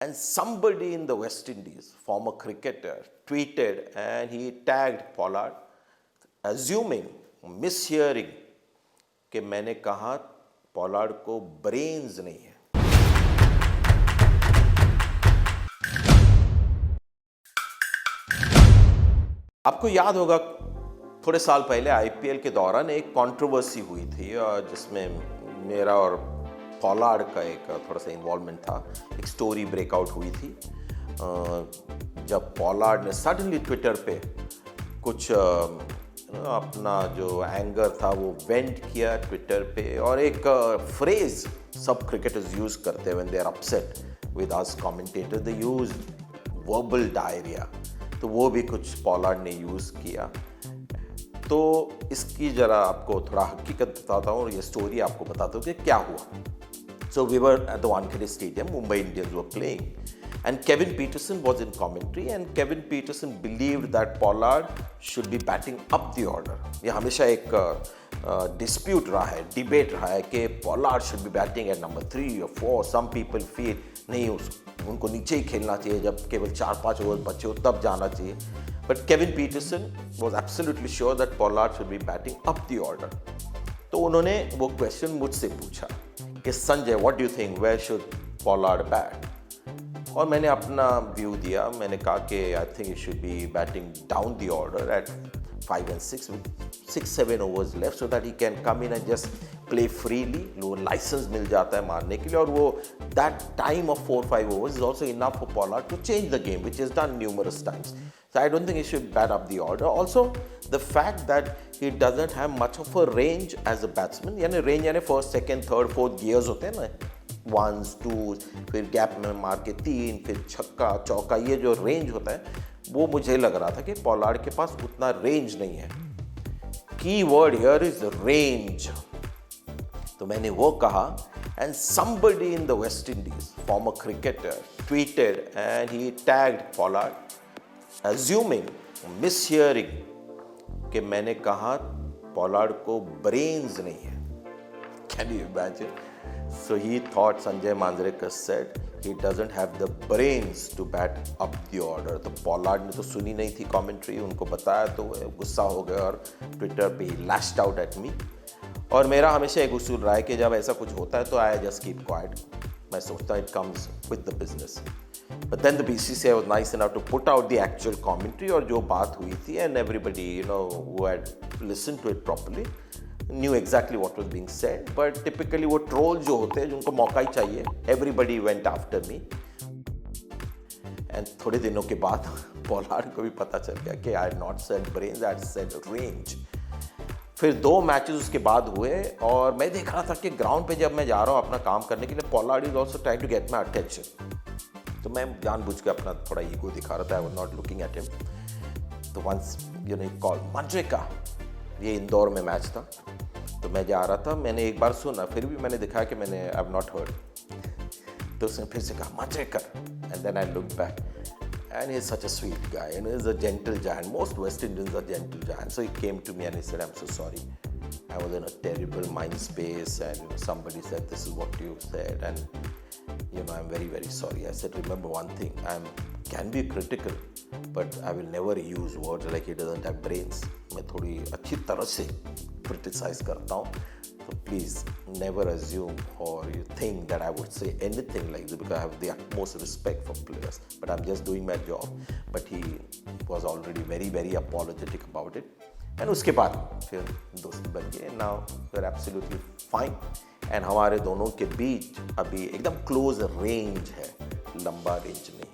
And somebody in the West Indies, former cricketer, tweeted and he tagged Pollard, assuming, mishearing, कि मैंने कहा Pollard को brains नहीं है. आपको याद होगा थोड़े साल पहले आईपीएल के दौरान एक कंट्रोवर्सी हुई थी और जिसमें मेरा और पॉलार्ड का एक थोड़ा सा इन्वॉल्वमेंट था. एक स्टोरी ब्रेकआउट हुई थी जब पॉलार्ड ने सडनली ट्विटर पे कुछ अपना जो एंगर था वो वेंट किया ट्विटर पे, और एक फ्रेज सब क्रिकेटर्स यूज करते हैं when they are upset with us commentator, they use verbal diarrhoea. तो वो भी कुछ पॉलार्ड ने यूज़ किया. तो इसकी ज़रा आपको थोड़ा हकीकत बताता हूँ और ये स्टोरी आपको बताता हूँ कि क्या हुआ. So we were at the Wankhede Stadium, Mumbai Indians were playing, and Kevin Peterson was in commentary, and Kevin Peterson believed that Pollard should be batting up the order. ये हमेशा एक dispute रहा है, debate रहा है कि Pollard should be batting at number 3 or 4. Some people feel नहीं, उनको नीचे ही खेलना चाहिए, जब केवल 4-5 ओवर बचे हो तब जाना चाहिए. But Kevin Peterson was absolutely sure that Pollard should be batting up the order. तो उन्होंने वो क्वेश्चन मुझसे पूछा कि Sanjay, what do you think, where should Pollard bat? और मैंने अपना व्यू दिया. मैंने कहा कि I think he should be batting down the order at 5 and 6 with 6-7 overs left so that he can come in and just play freely. वो licence मिल जाता है मारने के लिए, और वो that time of 4-5 overs is also enough for Pollard to change the game, which is done numerous times. So I don't think he should bat up the order. Also, the fact that he doesn't have much of a range as a batsman, यानी range यानी first, second, third, fourth gears होते हैं ना, ones, twos, फिर gap में मार के 3, फिर छक्का चौका, ये जो रेंज होता है वो मुझे लग रहा था कि पॉलार्ड के पास उतना रेंज नहीं है. की वर्ड हियर इज रेंज. तो मैंने वो कहा, and somebody in the West Indies, former cricketer, tweeted and he tagged Pollard, assuming, mishearing, कि मैंने कहा पॉलार्ड को ब्रेन्स नहीं है. Can you imagine? So he thought Sanjay Manjrekar said he doesn't have the brains to bat up the order. तो Pollard ने तो सुनी नहीं थी कमेंट्री, उनको बताया तो गुस्सा हो गया और ट्विटर पे ही लैश्ड आउट एट मी. और मेरा हमेशा एक उसूल रहा है कि जब ऐसा कुछ होता है तो आई जस्ट कीप क्वाइट. मैं सोचता हूँ it comes with the business. But then the BCCI was nice enough to put out the actual commentary और जो बात हुई थी, and everybody, who had listened to it properly knew exactly what was being said. But typically वो troll जो होते हैं जिनको मौका ही चाहिए, everybody went after me. And थोड़े दिनों के बाद पॉलार्ड को भी पता चल गया कि I had not said brains, I had said range. फिर 2 मैचेस उसके बाद हुए और मैं देख रहा था कि ग्राउंड पे जब मैं जा रहा हूँ अपना काम करने के लिए, Pollard is also trying to get my attention. तो मैं जानबूझ के अपना थोड़ा ईगो दिखा रहा था. I was not looking at him. तो वंस कॉल मंजरेकर, ये इंदौर में मैच था, तो मैं जा रहा था. मैंने एक बार सुना, फिर भी मैंने दिखाया कि मैंने आई हैव नॉट हर्ड. तो उसने फिर से कहा Manjrekar, and then I look back and he's such a sweet guy and he's a gentle giant. Most West Indians are gentle giants. So he came to me and he said, I'm so sorry, I was in a terrible mind space and somebody said this is what you said, and I'm very very sorry. I said, remember one thing, I can be critical but I will never use words like he doesn't have brains. मैं थोड़ी अच्छी तरह से criticize करता हूँ. So please never assume or you think that I would say anything like this, because I have the utmost respect for players, but I'm just doing my job. But he was already very very apologetic about it, and उसके बाद फिर दोस्त बन गए. Now we're absolutely fine, and हमारे दोनों के बीच अभी एकदम close range है, लंबा रेंज नहीं.